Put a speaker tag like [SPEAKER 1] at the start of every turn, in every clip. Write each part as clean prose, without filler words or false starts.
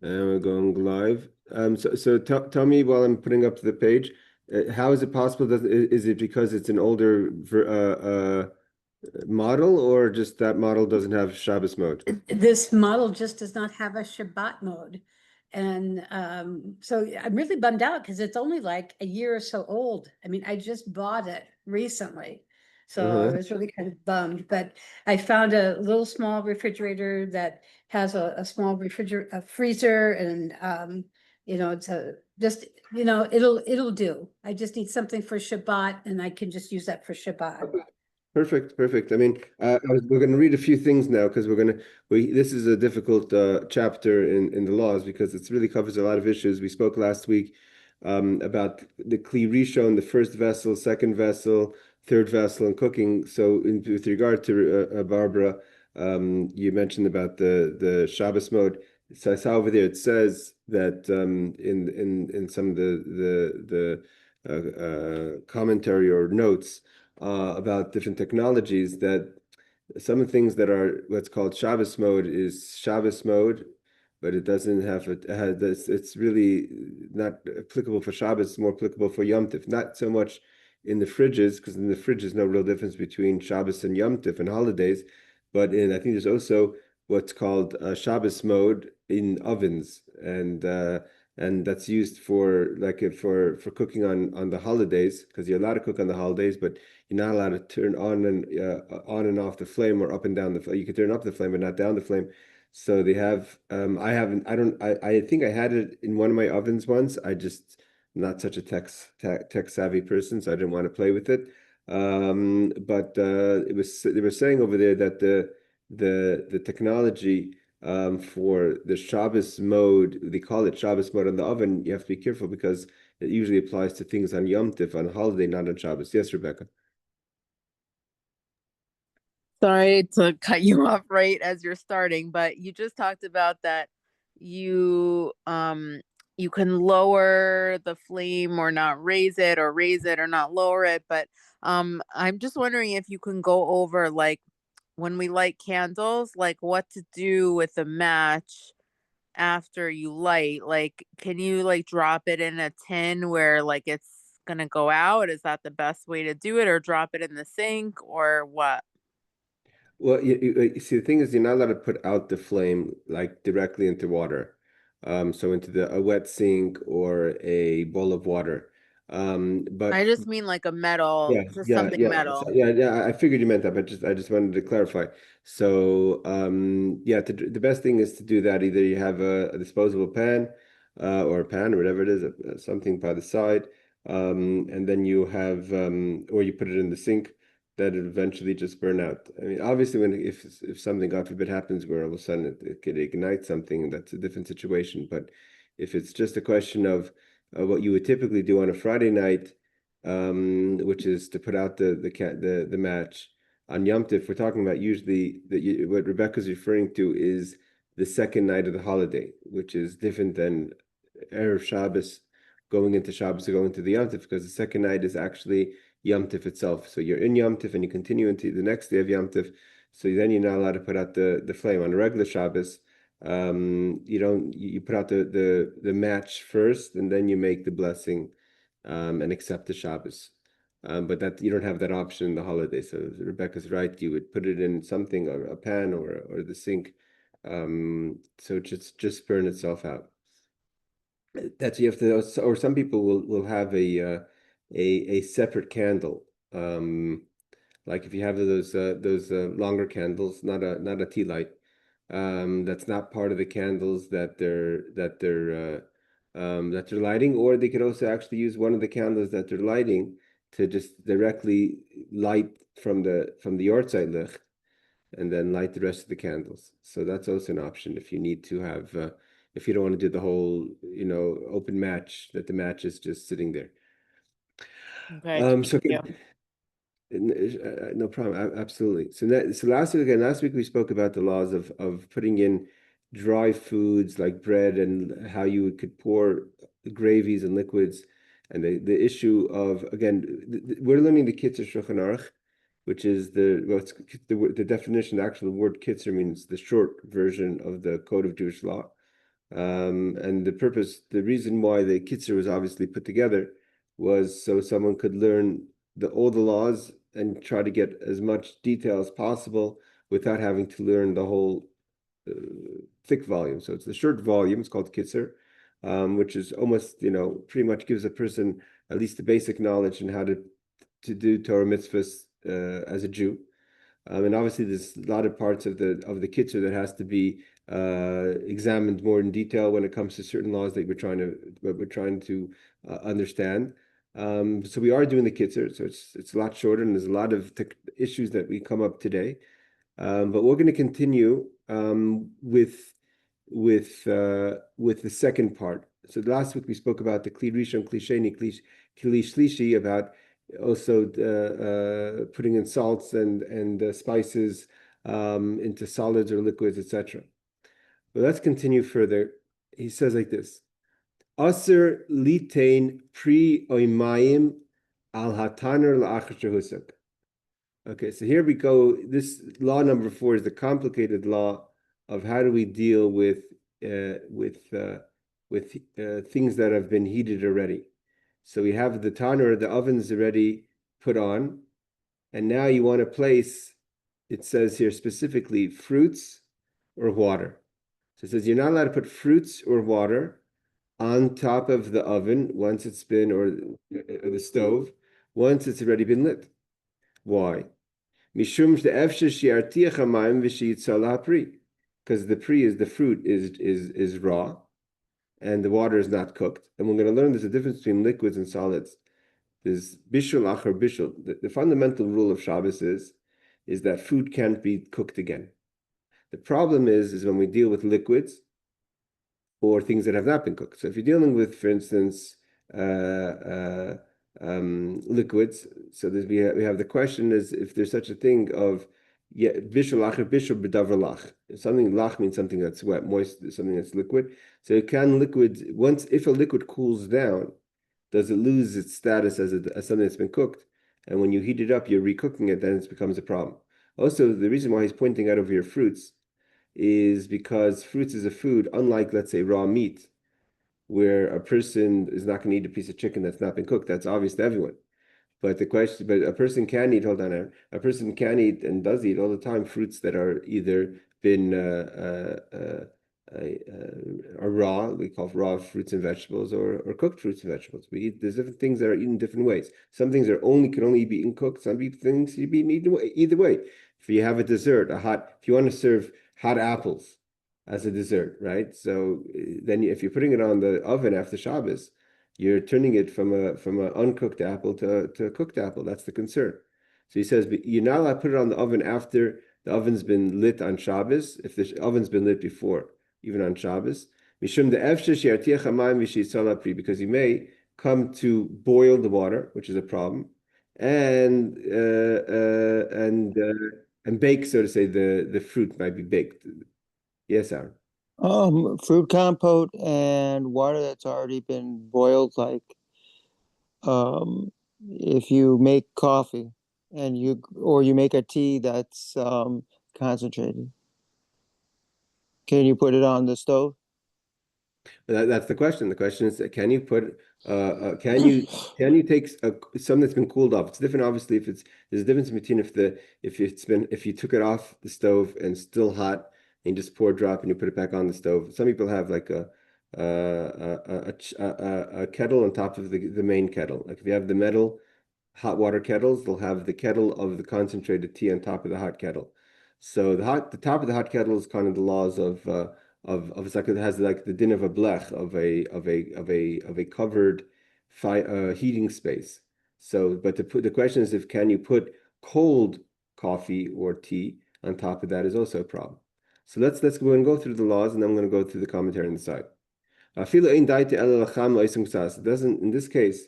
[SPEAKER 1] And we're going live. So tell me while I'm putting up the page, how is it possible? Is it because it's an older model, or just that model doesn't have Shabbos mode?
[SPEAKER 2] This model just does not have a Shabbat mode. And so I'm really bummed out because it's only like a year or so old. I mean, I just bought it recently. So I
[SPEAKER 1] Uh-huh.
[SPEAKER 2] was really kind of bummed, but I found a little small refrigerator that has a small a freezer, and it's a just it'll do. I just need something for Shabbat, and I can just use that for Shabbat.
[SPEAKER 1] Perfect, perfect. I mean, we're going to read a few things now because this is a difficult chapter in the laws because it really covers a lot of issues. We spoke last week about the Kli Rishon, the first vessel, second vessel, third vessel, and cooking. So, with regard to Barbara, you mentioned about the Shabbos mode. So I saw over there it says that in some of the commentary or notes about different technologies, that some of the things that are what's called Shabbos mode is Shabbos mode, but it doesn't have it's really not applicable for Shabbos. It's more applicable for Yom Tif. Not so much in the fridges, because in the fridge there's no real difference between Shabbos and Yom Tif and holidays, but I think there's also what's called Shabbos mode in ovens, and that's used for for cooking on the holidays, because you're allowed to cook on the holidays, but you're not allowed to turn on and off the flame, or up and down the flame. You can turn up the flame but not down the flame. So they have I haven't I don't I think I had it in one of my ovens once. I just not such a tech savvy person, so I didn't want to play with it. But they were saying over there that the technology for the Shabbos mode, they call it Shabbos mode on the oven. You have to be careful because it usually applies to things on Yom Tif, on holiday, not on Shabbos. Yes, Rebecca.
[SPEAKER 3] Sorry to cut you off right as you're starting, but you just talked about that you you can lower the flame or not raise it, or raise it or not lower it, but I'm just wondering if you can go over, like, when we light candles, like what to do with the match after you light. Like, can you like drop it in a tin where like it's gonna go out? Is that the best way to do it, or drop it in the sink, or what?
[SPEAKER 1] Well, you see, the thing is, you're not allowed to put out the flame like directly into water, so into a wet sink or a bowl of water.
[SPEAKER 3] I
[SPEAKER 1] But
[SPEAKER 3] just mean like a metal,
[SPEAKER 1] yeah,
[SPEAKER 3] just
[SPEAKER 1] yeah,
[SPEAKER 3] something
[SPEAKER 1] yeah, so,
[SPEAKER 3] metal.
[SPEAKER 1] yeah. I figured you meant that, but I just wanted to clarify. So, yeah, the best thing is to do that. Either you have a disposable pan, or a pan or whatever it is, something by the side, and then you have, or you put it in the sink. That it eventually just burn out. I mean, obviously, if something, God forbid, happens where all of a sudden it could ignite something, that's a different situation. But if it's just a question of what you would typically do on a Friday night, which is to put out the match on Yom Tif. We're talking about usually what Rebecca's referring to is the second night of the holiday, which is different than Erev Shabbos, going into Shabbos or going into the Yom Tif, because the second night is actually Yom Tif itself. So you're in Yom Tif and you continue into the next day of Yom Tif. So then you're not allowed to put out the flame on a regular Shabbos. You don't you put out the match first, and then you make the blessing, and accept the Shabbos. But that you don't have that option in the holiday. So Rebecca's right. You would put it in something, or a pan, or the sink, so it just burn itself out. That's you have to, or some people will have a separate candle. Like if you have those longer candles, not a tea light, that's not part of the candles that they're lighting, or they could also actually use one of the candles that they're lighting to just directly light from the outside licht, and then light the rest of the candles. So that's also an option if you need to have, if you don't want to do the whole, open match, that the match is just sitting there.
[SPEAKER 3] Okay, thank
[SPEAKER 1] So
[SPEAKER 3] you.
[SPEAKER 1] no problem. Absolutely. So last week we spoke about the laws of putting in dry foods like bread, and how you could pour gravies and liquids, and the issue of, again, we're learning the Kitzur Shulchan Aruch, which is the definition. Actually, the word Kitzur means the short version of the Code of Jewish Law. And the reason why the Kitzur was obviously put together was so someone could learn all the laws and try to get as much detail as possible without having to learn the whole thick volume. So it's the short volume. It's called Kitzur, which is almost, pretty much gives a person at least the basic knowledge in how to do Torah mitzvahs as a Jew. And obviously, there's a lot of parts of the Kitzur that has to be examined more in detail when it comes to certain laws that we're trying to understand. So we are doing the Kitzur, so it's a lot shorter, and there's a lot of issues that we come up today. But we're going to continue with the second part. So last week we spoke about the Kli Rishon, Kli Sheni, Kli Shlishi, about also putting in salts and spices into solids or liquids, etc. But let's continue further. He says like this: Aser litain pri oimayim al hataner la'achar shehusak. Okay, so here we go. This law number 4 is the complicated law of how do we deal with things that have been heated already. So we have the tanner, the oven's already put on, and now you want to place, it says here specifically, fruits or water. So it says you're not allowed to put fruits or water on top of the oven once it's been, or the stove, once it's already been lit. Why? Because the fruit is raw, and the water is not cooked. And we're going to learn there's a difference between liquids and solids. There's bishul achar bishul. The fundamental rule of Shabbos is that food can't be cooked again. The problem is when we deal with liquids or things that have not been cooked. So if you're dealing with, for instance, liquids, so we have the question is if there's such a thing of bishul achar bishul b'davar lach. Something lach means something that's wet, moist, something that's liquid. So if a liquid cools down, does it lose its status as something that's been cooked? And when you heat it up, you're recooking it, then it becomes a problem. Also, the reason why he's pointing out over here fruits is because fruits is a food, unlike, let's say, raw meat, where a person is not going to eat a piece of chicken that's not been cooked. That's obvious to everyone. But a person can eat, a person can eat and does eat all the time fruits that are either been are raw, we call raw fruits and vegetables, or cooked fruits and vegetables. There's different things that are eaten different ways. Some things can only be eaten cooked. Some things can be eaten either way. If you have a dessert, if you want to serve hot apples as a dessert, right? So then if you're putting it on the oven after Shabbos, you're turning it from an uncooked apple to a cooked apple. That's the concern. So he says, but you're not allowed to put it on the oven after the oven's been lit on Shabbos, if the oven's been lit before, even on Shabbos. Because you may come to boil the water, which is a problem, and bake, so to say, the fruit might be baked. Yes, Aaron.
[SPEAKER 4] Fruit compote and water that's already been boiled, like if you make coffee and you make a tea that's concentrated. Can you put it on the stove?
[SPEAKER 1] That's the question. The question is, can you take something that's been cooled off? It's different, obviously. There's a difference between if you took it off the stove and still hot, and you just pour a drop and you put it back on the stove. Some people have like a kettle on top of the main kettle. Like if you have the metal hot water kettles, they'll have the kettle of the concentrated tea on top of the hot kettle. So the top of the hot kettle is kind of the laws of it's like it has like the din of a blech of a covered heating space. So, but the question is, can you put cold coffee or tea on top of that is also a problem. So let's go and go through the laws, and then I'm going to go through the commentary on the side. It doesn't, in this case,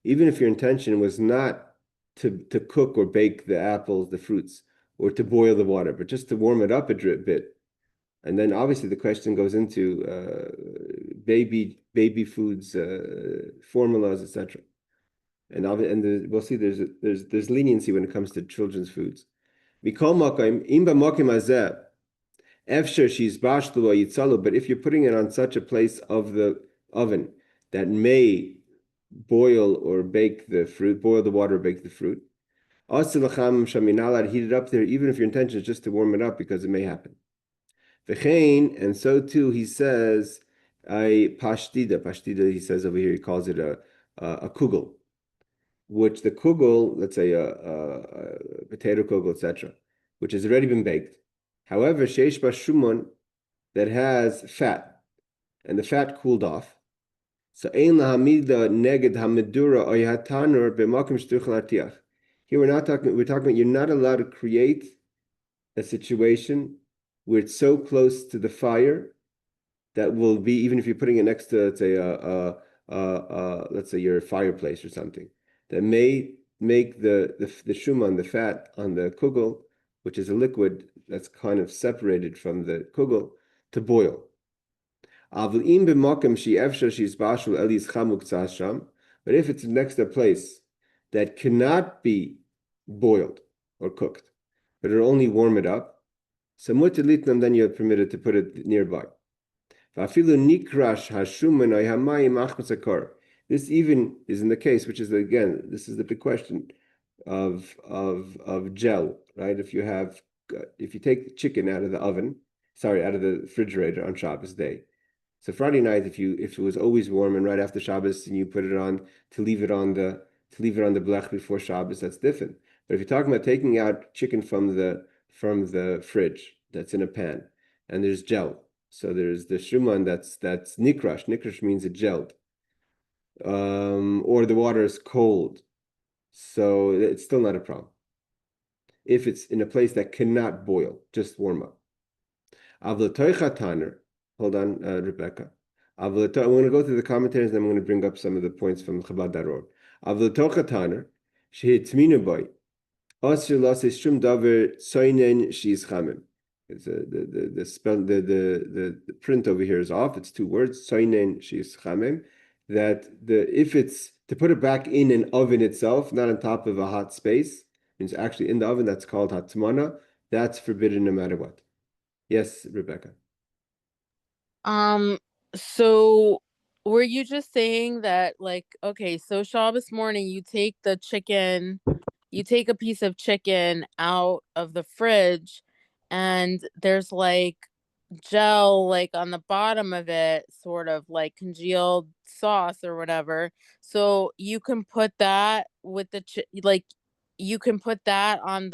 [SPEAKER 1] even if your intention was not to cook or bake the apples, the fruits, or to boil the water, but just to warm it up a bit. And then obviously the question goes into baby foods, formulas, etc. And we'll see there's leniency when it comes to children's foods. Efshar she's bashlu yitzalu, but if you're putting it on such a place of the oven that may boil or bake the fruit, boil the water, or bake the fruit. Asilacham shaminalad, heat it up there, even if your intention is just to warm it up, because it may happen. V'chein, and so too, he says, I pashtida, he says over here, he calls it a kugel, which the kugel, let's say a potato kugel, etc., which has already been baked. However, sheish shumon, that has fat, and the fat cooled off. So ein lahamida neged hamidura oyatanur b'makom shtuchel artiach. Here we're talking about you're not allowed to create a situation where it's so close to the fire that will be, even if you're putting it next to, let's say, let's say your fireplace or something, that may make the shuman, the fat on the kugel, which is a liquid that's kind of separated from the kugel, to boil. But if it's next to a place that cannot be boiled or cooked, but it'll only warm it up, so then you're permitted to put it nearby. This even is in the case, which is, again, this is the big question of gel, right? If you take chicken out of the oven, out of the refrigerator on Shabbos day. So Friday night, if it was always warm and right after Shabbos and you put it on to leave it on the blech before Shabbos, that's different. But if you're talking about taking out chicken from the fridge that's in a pan and there's gel, so there's the shuman that's nikrash. Nikrash means it gelled, or the water is cold, so it's still not a problem. If it's in a place that cannot boil, just warm up. Hold on, Rebecca. I'm going to go through the commentaries, and then I'm going to bring up some of the points from Chabad.org. Avlatocha Taner, shehitzminu boy, asir lasis shum daver soinen she's chamim. The spell, the print over here is off. It's two words, soinen she's chamim. That if it's to put it back in an oven itself, not on top of a hot space, means actually in the oven, that's called hatmana. That's forbidden no matter what. Yes, Rebecca.
[SPEAKER 3] So were you just saying that, like, okay, so Shabbos morning, you take a piece of chicken out of the fridge and there's like gel like on the bottom of it, sort of like congealed sauce or whatever. So you can put that with the you can put that on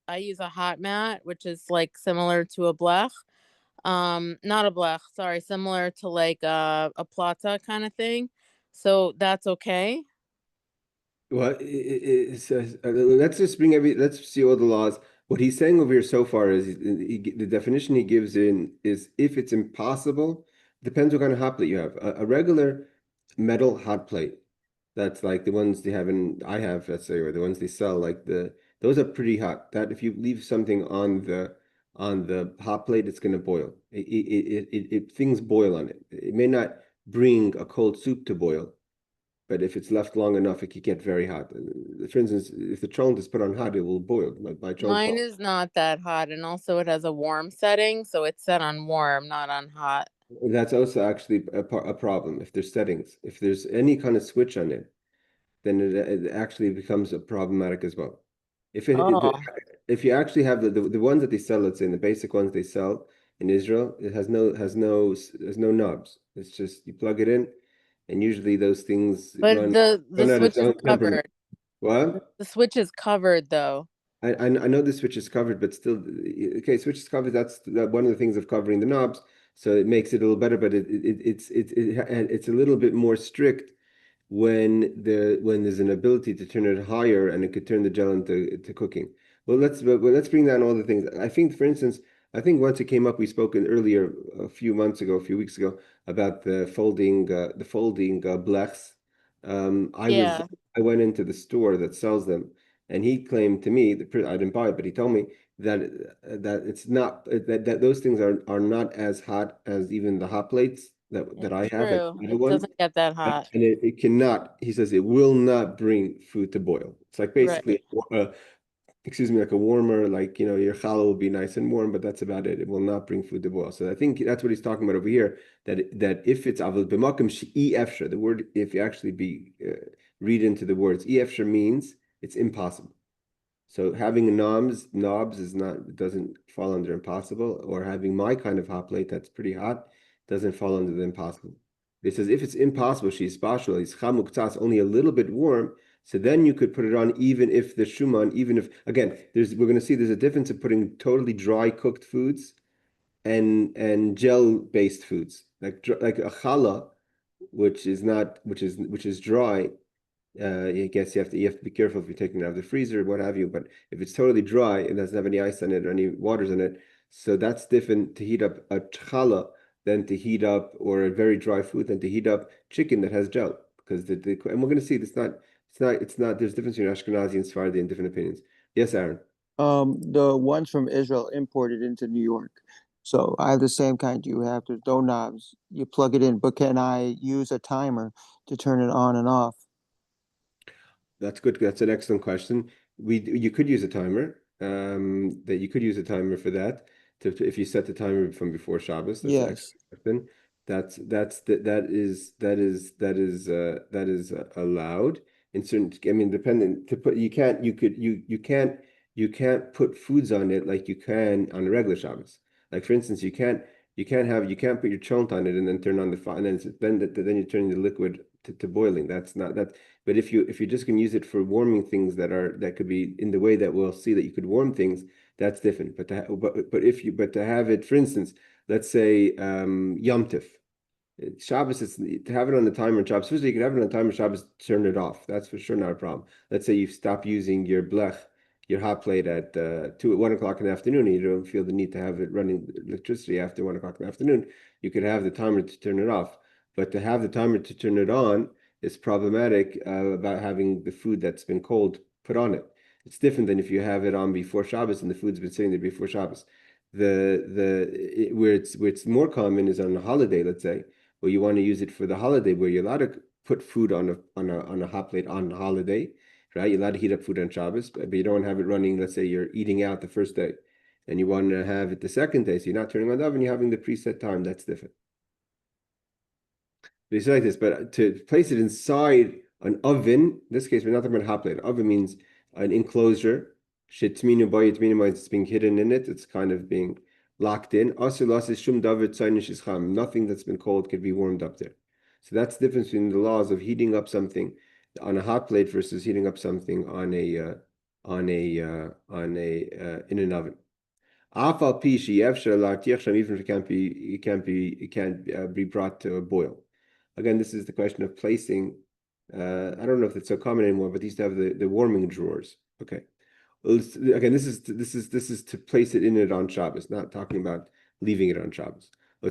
[SPEAKER 3] I use a hot mat, which is like similar to a blech. Not a blech, sorry, similar to like a plata kind of thing. So that's okay.
[SPEAKER 1] Well, it says, let's just let's see all the laws. What he's saying over here so far is the definition he gives in is if it's impossible, depends what kind of hot plate you have. A regular metal hot plate, that's like the ones I have, let's say, or the ones they sell, like those are pretty hot. That if you leave something on the hot plate, it's going to boil. Things boil on it. It may not bring a cold soup to boil, but if it's left long enough, it could get very hot. For instance, if the cholent is put on hot, it will boil.
[SPEAKER 3] Mine is not that hot, and also it has a warm setting, so it's set on warm, not on hot.
[SPEAKER 1] That's also actually a problem. If there's settings, if there's any kind of switch on it, then it actually becomes problematic as well. If you actually have the ones that they sell, let's say, the basic ones they sell in Israel, it has no knobs. It's just you plug it in, and usually those things
[SPEAKER 3] But the switch is covered.
[SPEAKER 1] What?
[SPEAKER 3] The switch is covered though.
[SPEAKER 1] I know the switch is covered, but still, okay, switch is covered. That's one of the things of covering the knobs, so it makes it a little better. But it's a little bit more strict when there's an ability to turn it higher, and it could turn the gel into cooking. Well, let's bring down all the things. I think, for instance, once it came up, we spoke earlier a few weeks ago, about the folding blechs. I went into the store that sells them, and he claimed to me that I didn't buy it, but he told me that it's not that those things are not as hot as even the hot plates that I have.
[SPEAKER 3] True. It doesn't get that hot.
[SPEAKER 1] And it cannot, he says, it will not bring food to boil. It's like basically excuse me, like a warmer, like, your challah will be nice and warm, but that's about it. It will not bring food to boil. So I think that's what he's talking about over here, that if it's avil b'makom she'i efshar, the word, if you actually read into the words, e efshar means it's impossible. So having knobs doesn't fall under impossible, or having my kind of hot plate that's pretty hot doesn't fall under the impossible. It says if it's impossible, she's spatial, it's chamuktzas, only a little bit warm, so then you could put it on even if the shuman, even if, again, we're going to see there's a difference of putting totally dry cooked foods and gel-based foods, like a challah, which is dry. I guess you have to be careful if you're taking it out of the freezer, what have you. But if it's totally dry and doesn't have any ice in it or any waters in it, so that's different to heat up a challah than to heat up, or a very dry food than to heat up chicken that has gel. Because and we're going to see it's not. There's a difference between Ashkenazi and Sephardi in different opinions. Yes, Aaron.
[SPEAKER 4] The ones from Israel imported into New York. So I have the same kind you have. There's no knobs. You plug it in, but can I use a timer to turn it on and off?
[SPEAKER 1] That's good. That's an excellent question. You could use a timer. That you could use a timer for that. If you set the timer from before Shabbos, that's an
[SPEAKER 4] Yes.
[SPEAKER 1] excellent question. That is allowed in certain. I mean, dependent to put. You can't put foods on it like you can on a regular Shabbos. Like for instance, you can't put your chont on it and then turn on the fire, and then you're turning the liquid to boiling. That's not that. But if you're just going to use it for warming things that could be in the way that we'll see that you could warm things, that's different. But to have it, for instance, let's say Yom Tif, Shabbos, to have it on the timer on Shabbos. First, you can have it on the timer Shabbos, turn it off. That's for sure not a problem. Let's say you stop using your blech, your hot plate at 1 o'clock in the afternoon, and you don't feel the need to have it running electricity after 1 o'clock in the afternoon. You could have the timer to turn it off. But to have the timer to turn it on is problematic about having the food that's been cold put on it. It's different than if you have it on before Shabbos and the food's been sitting there before Shabbos. Where it's more common is on a holiday, let's say, where you want to use it for the holiday, where you're allowed to put food on a hot plate on the holiday, right? You're allowed to heat up food on Shabbos, but you don't have it running. Let's say you're eating out the first day, and you want to have it the second day, so you're not turning on the oven. You're having the preset time. That's different. It's like this, but to place it inside an oven, in this case, we're not talking about a hot plate. An oven means an enclosure. Shitminu bayitminu means it's being hidden in it. It's kind of being locked in. Nothing that's been cold could be warmed up there. So that's the difference between the laws of heating up something on a hot plate versus heating up something in an oven. Even if it can't be brought to a boil. Again, this is the question of placing. I don't know if it's so common anymore, but they used to have the warming drawers. Okay. Well, again, this is to place it in it on Shabbos, not talking about leaving it on Shabbos. He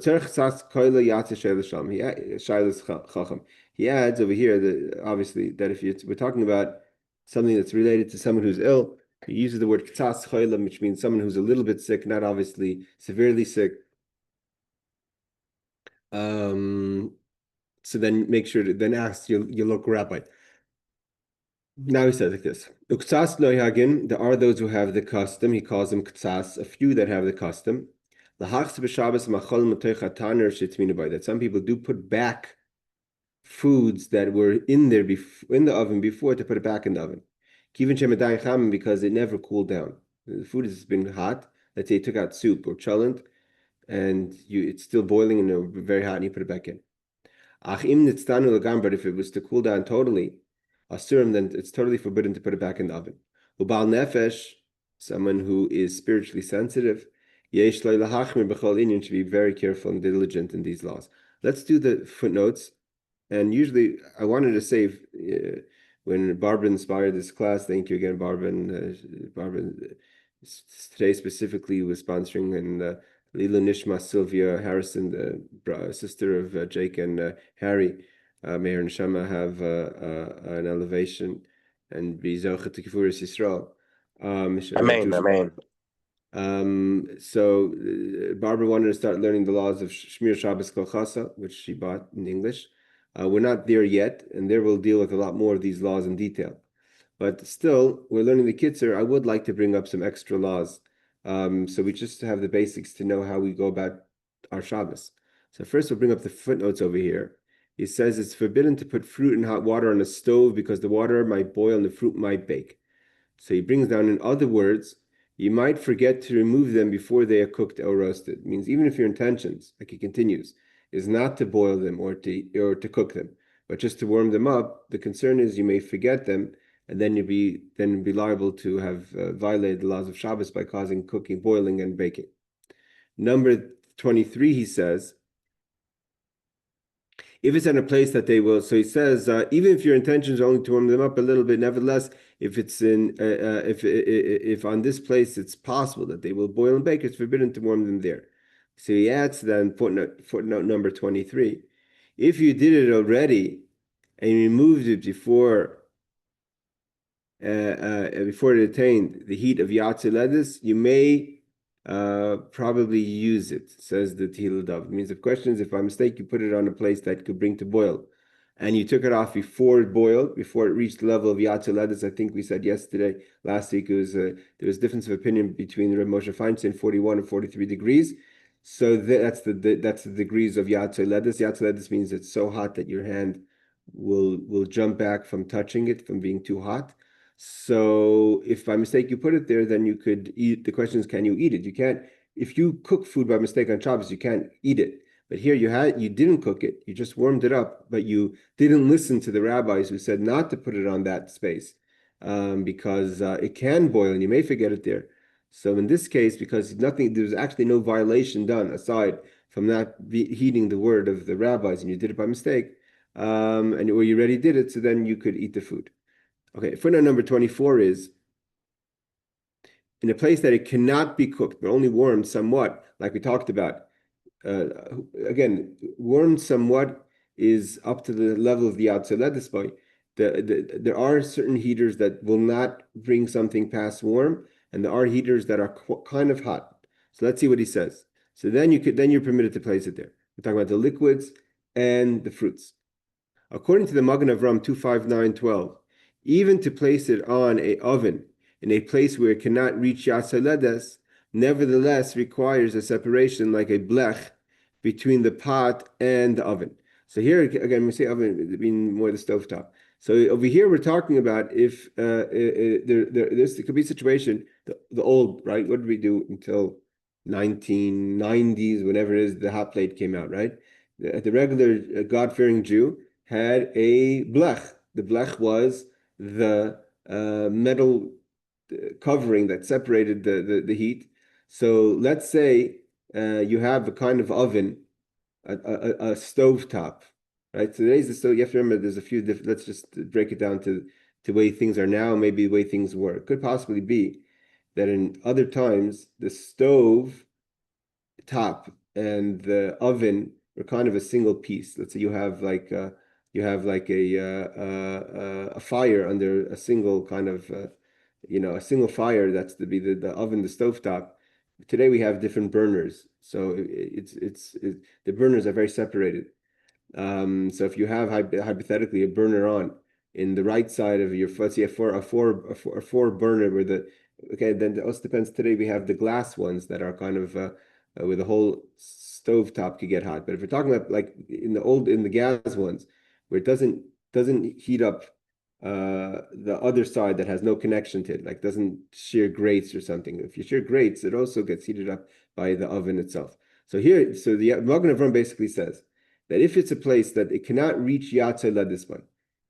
[SPEAKER 1] adds over here that obviously that if we're talking about something that's related to someone who's ill, he uses the word k'tzas cholam, which means someone who's a little bit sick, not obviously severely sick. So then make sure to then ask your local rabbi. Now he says like this: Uktsas lo yagin. There are those who have the custom. He calls them ktsas. A few that have the custom. Lahachs b'Shabbos machol metoich taner shitminu by. That some people do put back foods that were in there in the oven before to put it back in the oven. Kivin shemedai cham, because it never cooled down. The food has been hot. Let's say you took out soup or cholent, and it's still boiling and very hot, and you put it back in. But if it was to cool down totally, asurim, then it's totally forbidden to put it back in the oven. Ubal nefesh, someone who is spiritually sensitive, yesh lo lahachmir b'chol inyan, should be very careful and diligent in these laws. Let's do the footnotes. And usually, I wanted to save when Barbara inspired this class. Thank you again, Barbara. And Barbara today specifically was sponsoring and. Lila Nishma Sylvia Harrison, the sister of Jake and Harry, may her neshama have an elevation and be zoche to Kifuris Yisrael.
[SPEAKER 5] Amen.
[SPEAKER 1] So Barbara wanted to start learning the laws of Shmir Shabbos Kehilchatah, which she bought in English. We're not there yet, and there we'll deal with a lot more of these laws in detail. but still, we're learning the Kitzur. I would like to bring up some extra laws. So we just have the basics to know how we go about our Shabbos. So first we'll bring up the footnotes over here. He says it's forbidden to put fruit and hot water on a stove because the water might boil and the fruit might bake. So he brings down, in other words, you might forget to remove them before they are cooked or roasted. It means even if your intentions, like he continues, is not to boil them or to cook them, but just to warm them up, the concern is you may forget them, and then you'd be liable to have violated the laws of Shabbos by causing cooking, boiling, and baking. Number 23, he says, if it's in a place that they will, so he says, even if your intention is only to warm them up a little bit, nevertheless, if it's in, if on this place it's possible that they will boil and bake, it's forbidden to warm them there. So he adds then footnote number 23. If you did it already and you removed it before it attained the heat of Yatsi Ledis, you may probably use it, says the Tehillah Dov. It means the question is, if by mistake you put it on a place that could bring to boil, and you took it off before it boiled, before it reached the level of Yatsi Ledis. I think we said last week, it was there was difference of opinion between Rav Moshe Feinstein, 41 and 43 degrees. So that's the degrees of Yatsi Ledis. Yatsi Ledis means it's so hot that your hand will jump back from touching it, from being too hot. So if by mistake you put it there, then you could eat. The question is, can you eat it? You can't. If you cook food by mistake on Shabbos, you can't eat it. But here you didn't cook it. You just warmed it up, but you didn't listen to the rabbis who said not to put it on that space because it can boil and you may forget it there. So in this case, because there's actually no violation done aside from not heeding the word of the rabbis, and you did it by mistake, or you already did it, so then you could eat the food. Okay, footnote number 24 is, in a place that it cannot be cooked, but only warmed somewhat, like we talked about. Again, warmed somewhat is up to the level of the Yatzeledis boy. There are certain heaters that will not bring something past warm, and there are heaters that are kind of hot. So let's see what he says. So then you're permitted to place it there. We're talking about the liquids and the fruits. According to the Magen Avram 259:12, even to place it on an oven in a place where it cannot reach Yatzeledes, nevertheless requires a separation like a blech between the pot and the oven. So here again, we say oven, I mean more the stovetop. So over here, we're talking about if there could be a situation, the old, right? What did we do until 1990s, whenever it is, the hot plate came out, right? The regular God-fearing Jew had a blech. The blech was the metal covering that separated the heat. So let's say you have a kind of oven, a stove top, right? So today's the stove. You have to remember there's a few different. Let's just break it down to the way things are now, maybe the way things were. It could possibly be that in other times the stove top and the oven were kind of a single piece. Let's say you have like a fire under a single kind of a single fire. That's to be the oven, the stovetop. Today we have different burners, so the burners are very separated. So if you have hypothetically a burner on in the right side of your, let's see, a four burner where then it also depends. Today we have the glass ones that are kind of where the whole stove top could get hot. But if we're talking about like in the gas ones, where it doesn't heat up the other side that has no connection to it, like doesn't shear grates or something. If you shear grates, it also gets heated up by the oven itself. So the Magen Avram basically says that if it's a place that it cannot reach Yatzei Ledisman,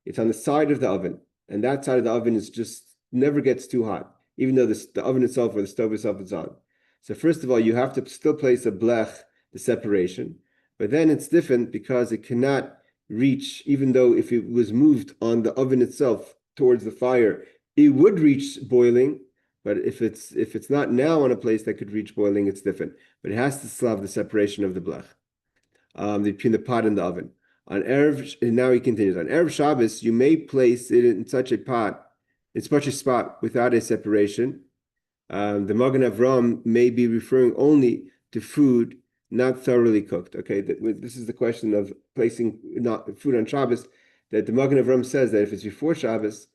[SPEAKER 1] it's on the side of the oven, and that side of the oven is just never gets too hot, even though the oven itself or the stove itself is on. So first of all, you have to still place a blech, the separation, but then it's different because it cannot reach, even though if it was moved on the oven itself towards the fire, it would reach boiling. But if it's not now on a place that could reach boiling, it's different. But it has to still have the separation of the blech between the pot and the oven. On Erev, and now he continues, on Erev Shabbos, you may place it in such a pot, in such a spot without a separation. The Magen Avram may be referring only to food not thoroughly cooked. Okay, this is the question of placing not food on Shabbos. That the Magen Avram says that if it's before Shabbos,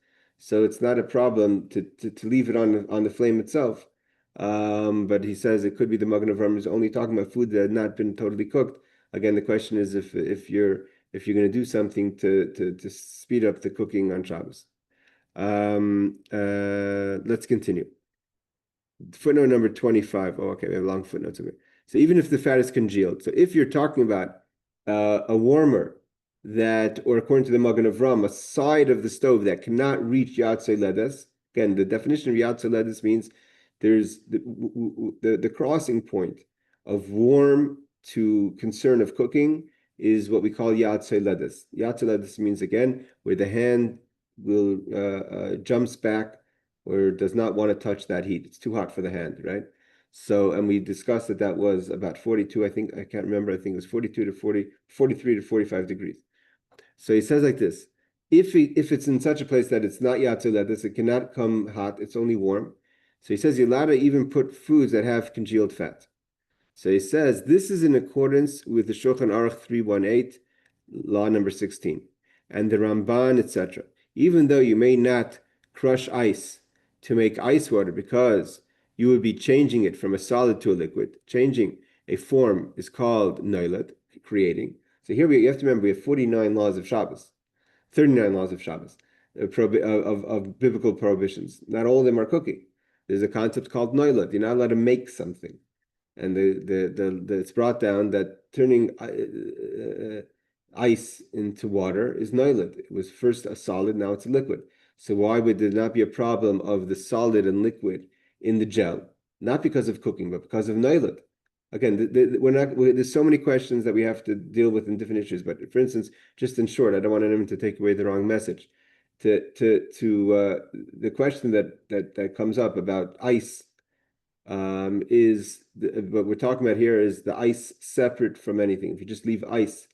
[SPEAKER 1] So it's not a problem to leave it on the flame itself. But he says it could be the Magen Avraham is only talking about food that had not been totally cooked. Again, the question is if you're going to do something to speed up the cooking on Shabbos. Let's continue. Footnote number 25. Oh, okay, we have long footnotes of it. So even if the fat is congealed, so if you're talking about a warmer that, or according to the Magen Avraham, a side of the stove that cannot reach Yatzei Ledes. Again, the definition of Yatzei Ledes means there's the crossing point of warm to concern of cooking is what we call Yatzei Ledes. Yatzei Ledes means, again, where the hand will jumps back or does not want to touch that heat. It's too hot for the hand, right? So, and we discussed that was about 42, I think, I can't remember, I think it was 42 to 40, 43 to 45 degrees. So he says like this, if it's in such a place that it's not Yatzei Ledes, it cannot come hot, it's only warm. So he says you're allowed to even put foods that have congealed fat. So he says this is in accordance with the Shulchan Aruch 318, law number 16, and the Ramban, etc. Even though you may not crush ice to make ice water because you would be changing it from a solid to a liquid. Changing a form is called noilad, creating. So here you have to remember we have 49 laws of Shabbos, 39 laws of Shabbos, of biblical prohibitions. Not all of them are cooking. There's a concept called noilad. You're not allowed to make something. And it's brought down that turning ice into water is noilad. It was first a solid, now it's a liquid. So why would there not be a problem of the solid and liquid in the gel? Not because of cooking, but because of noilad. Again, there's so many questions that we have to deal with in different issues. But for instance, just in short, I don't want anyone to take away the wrong message. The question that comes up about ice is what we're talking about here is the ice separate from anything. If you just leave ice,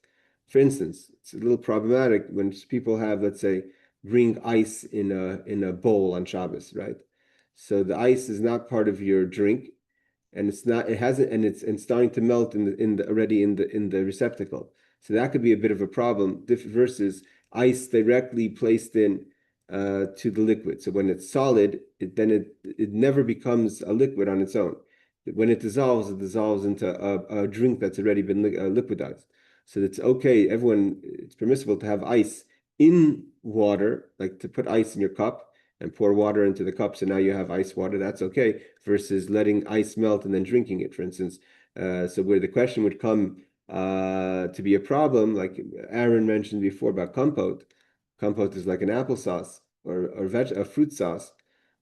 [SPEAKER 1] for instance, it's a little problematic when people have, let's say, bring ice in a bowl on Shabbos, right? So the ice is not part of your drink, and it's starting to melt already in the receptacle. So that could be a bit of a problem versus ice directly placed in to the liquid. So when it's solid, it never becomes a liquid on its own. When it dissolves into a drink that's already been liquidized. So it's okay. It's permissible to have ice in water, like to put ice in your cup and pour water into the cup. So now you have ice water. That's okay. Versus letting ice melt and then drinking it, for instance. So where the question would come to be a problem, like Aaron mentioned before about compote. Compote is like an applesauce or a fruit sauce.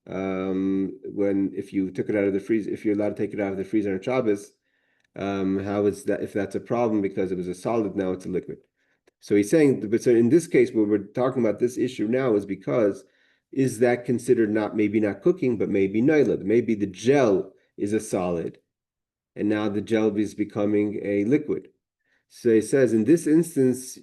[SPEAKER 1] If you took it out of the freezer, if you're allowed to take it out of the freezer on Shabbos, how is that? If that's a problem because it was a solid, now it's a liquid. So he's saying, but so in this case, where we're talking about this issue now is because is that considered maybe not cooking, but maybe noilad? Maybe the gel is a solid, and now the gel is becoming a liquid. So he says in this instance,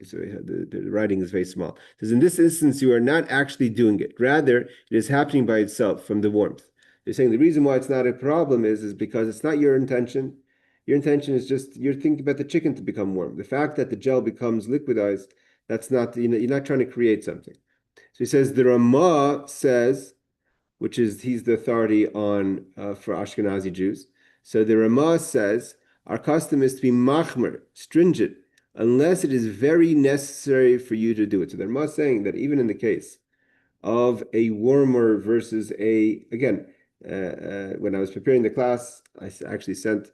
[SPEAKER 1] so the writing is very small. It says in this instance, you are not actually doing it. Rather, it is happening by itself from the warmth. They're saying the reason why it's not a problem is because it's not your intention. Your intention is just you're thinking about the chicken to become warm. The fact that the gel becomes liquidized, that's not, you're not trying to create something. So he says the Ramah says, which is he's the authority on for Ashkenazi Jews. So the Ramah says our custom is to be machmer, stringent, unless it is very necessary for you to do it. So the Ramah is saying that even in the case of a warmer versus again, when I was preparing the class, I actually sent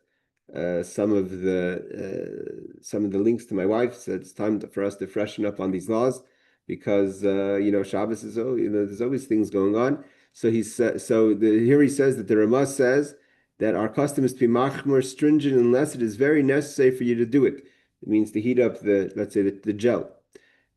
[SPEAKER 1] some of the links to my wife. Said it's time for us to freshen up on these laws because Shabbos is there's always things going on. So he says here he says that the Ramah says that our custom is to be machmer, stringent, unless it is very necessary for you to do it. It means to heat up the gel.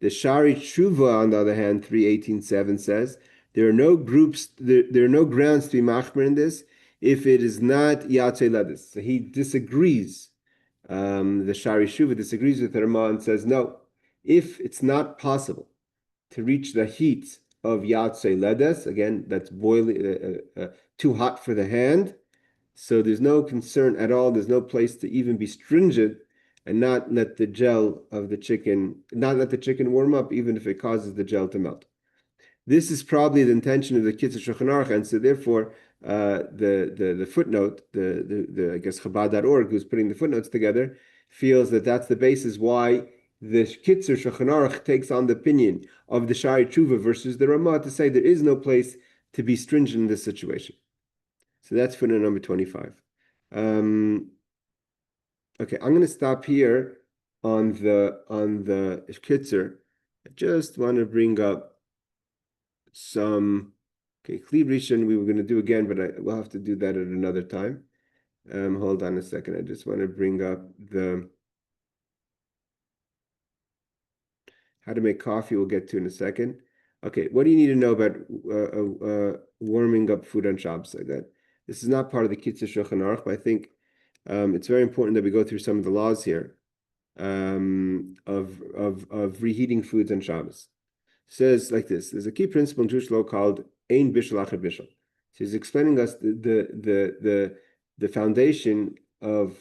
[SPEAKER 1] The Shari Tshuva, on the other hand, 3:18:7 says there are no grounds to be machmer in this if it is not Yatzei Ledes. So he disagrees. The Shari Tshuva disagrees with the Ramah and says no. If it's not possible to reach the heat of Yatzei Ledes, again, that's boiling, too hot for the hand. So there's no concern at all. There's no place to even be stringent and not let the chicken warm up, even if it causes the gel to melt. This is probably the intention of the Kitzur Shulchan Aruch, and so therefore the footnote, the I guess Chabad.org, who's putting the footnotes together, feels that that's the basis why the Kitzur Shulchan Aruch takes on the opinion of the Shari Tshuva versus the Ramah to say there is no place to be stringent in this situation. So that's footnote number 25. Okay, I'm going to stop here on the Kitzur. I just want to bring up some. Okay, Kli Rishon we were going to do again, but we'll have to do that at another time. Hold on a second. I just want to bring up the how to make coffee. We'll get to in a second. Okay, what do you need to know about warming up food on Shabbos like that? This is not part of the Kitzur Shulchan Aruch, but I think it's very important that we go through some of the laws here of reheating foods on Shabbos. It says like this: there's a key principle in Jewish law called Ein Bishul Acher Bishul. So he's explaining us the foundation of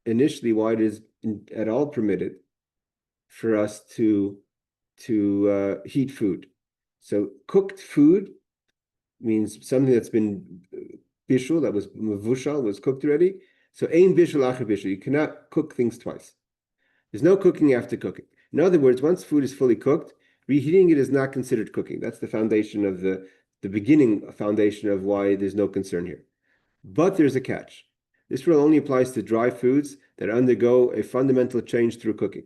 [SPEAKER 1] initially why it is at all permitted for us to heat food. So cooked food means something that's been bishul, that was mavushal, was cooked already. So ein bishul acher bishul. You cannot cook things twice. There's no cooking after cooking. In other words, once food is fully cooked, reheating it is not considered cooking. That's the foundation of the beginning foundation of why there's no concern here. But there's a catch. This rule only applies to dry foods that undergo a fundamental change through cooking.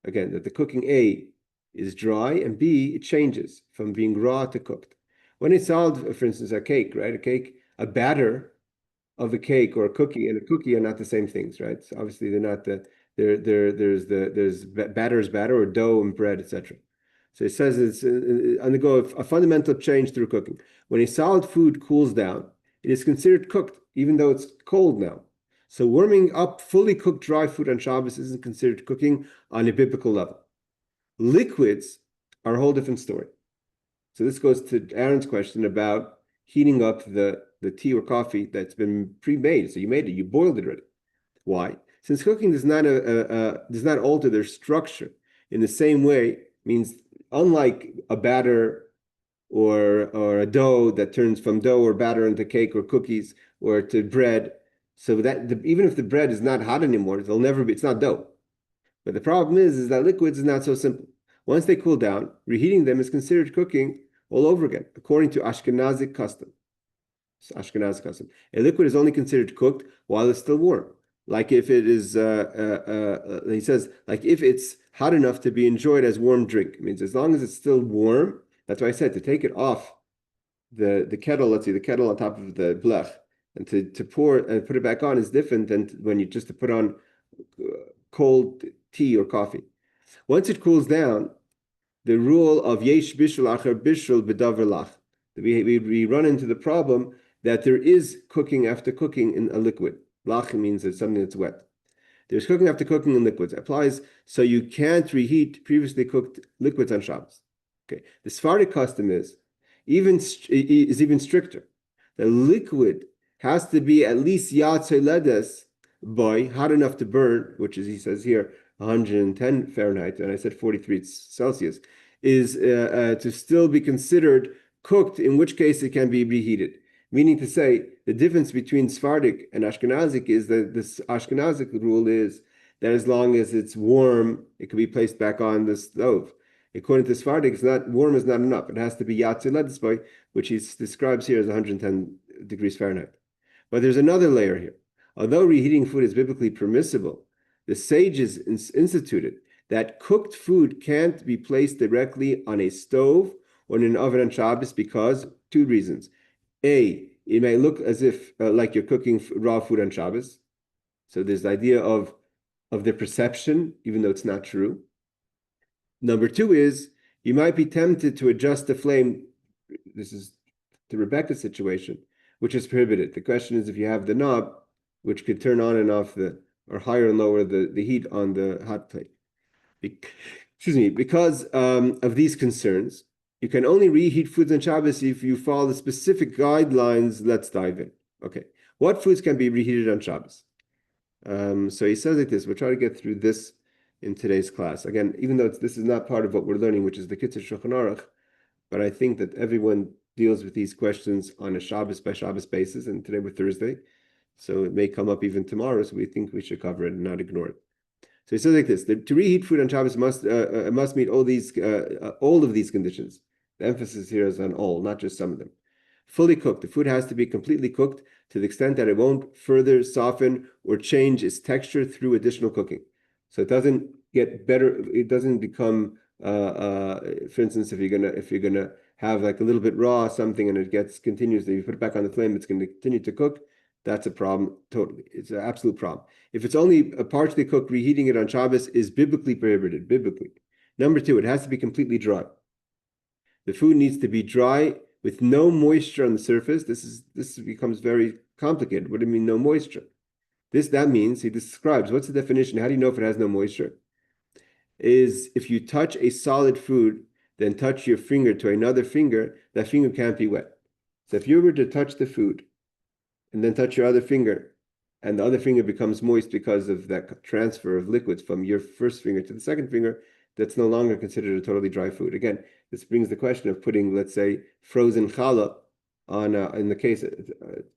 [SPEAKER 1] Again, that the cooking A is dry and B, it changes from being raw to cooked. When it's solid, for instance, a cake, right? A batter of a cake or a cookie and a cookie are not the same things, right? So obviously they're not there's batter is batter or dough and bread, etc. So it says it's undergo a fundamental change through cooking. When a solid food cools down, it is considered cooked, even though it's cold now. So warming up fully cooked dry food on Shabbos isn't considered cooking on a biblical level. Liquids are a whole different story. So this goes to Aaron's question about heating up the tea or coffee that's been pre-made. So you made it, you boiled it already. Why? Since cooking does not alter their structure in the same way, means unlike a batter or a dough that turns from dough or batter into cake or cookies or to bread, so that even if the bread is not hot anymore, it'll never be. It's not dough. But the problem is that liquids is not so simple. Once they cool down, reheating them is considered cooking all over again, according to Ashkenazic custom. Ashkenazic custom. A liquid is only considered cooked while it's still warm. Like if it is, he says, like if it's hot enough to be enjoyed as warm drink. It means as long as it's still warm. That's why I said to take it off the kettle. Let's see, the kettle on top of the blech, and to pour and put it back on is different than when you just to put on cold tea or coffee. Once it cools down, the rule of yesh bishul acher bishul b'davar lach. We run into the problem that there is cooking after cooking in a liquid. Lach means it's something that's wet. There's cooking after cooking in liquids. It applies, so you can't reheat previously cooked liquids on Shabbos. Okay. The Sephardic custom is even stricter. The liquid has to be at least yatzei ledes boy, hot enough to burn, which is, he says here, 110 Fahrenheit, and I said 43 Celsius, is to still be considered cooked, in which case it can be reheated. Meaning to say, the difference between Sephardic and Ashkenazic is that this Ashkenazic rule is that as long as it's warm, it can be placed back on the stove. According to Sephardic, it's not warm is not enough. It has to be yatzei ledesboy, which he describes here as 110 degrees Fahrenheit. But there's another layer here. Although reheating food is biblically permissible, the sages instituted that cooked food can't be placed directly on a stove or in an oven on Shabbos because two reasons. A, it may look as if like you're cooking raw food on Shabbos. So there's the idea of the perception, even though it's not true. Number two is you might be tempted to adjust the flame. This is the Rebecca situation, which is prohibited. The question is if you have the knob, which could turn on and off or higher and lower the heat on the hot plate. Because of these concerns, you can only reheat foods on Shabbos if you follow the specific guidelines. Let's dive in. Okay. What foods can be reheated on Shabbos? So he says like this. We'll try to get through this in today's class. Again, even though this is not part of what we're learning, which is the Kitzur Shulchan Aruch, but I think that everyone deals with these questions on a Shabbos by Shabbos basis, and today we're Thursday, so it may come up even tomorrow, so we think we should cover it and not ignore it. So he says like this: to reheat food on Shabbos must meet all of these conditions. The emphasis here is on all, not just some of them. Fully cooked. The food has to be completely cooked to the extent that it won't further soften or change its texture through additional cooking. So it doesn't get better. It doesn't become, for instance, if you're gonna have like a little bit raw something and it continues, you put it back on the flame, it's going to continue to cook. That's a problem. Totally, it's an absolute problem. If it's only partially cooked, reheating it on Shabbos is biblically prohibited. Biblically. Number two, it has to be completely dry. The food needs to be dry with no moisture on the surface. This becomes very complicated. What do you mean no moisture? That means he describes what's the definition. How do you know if it has no moisture? Is if you touch a solid food, then touch your finger to another finger, that finger can't be wet. So if you were to touch the food and then touch your other finger, and the other finger becomes moist because of that transfer of liquids from your first finger to the second finger, that's no longer considered a totally dry food. Again, this brings the question of putting, let's say, frozen challah on, in the case, it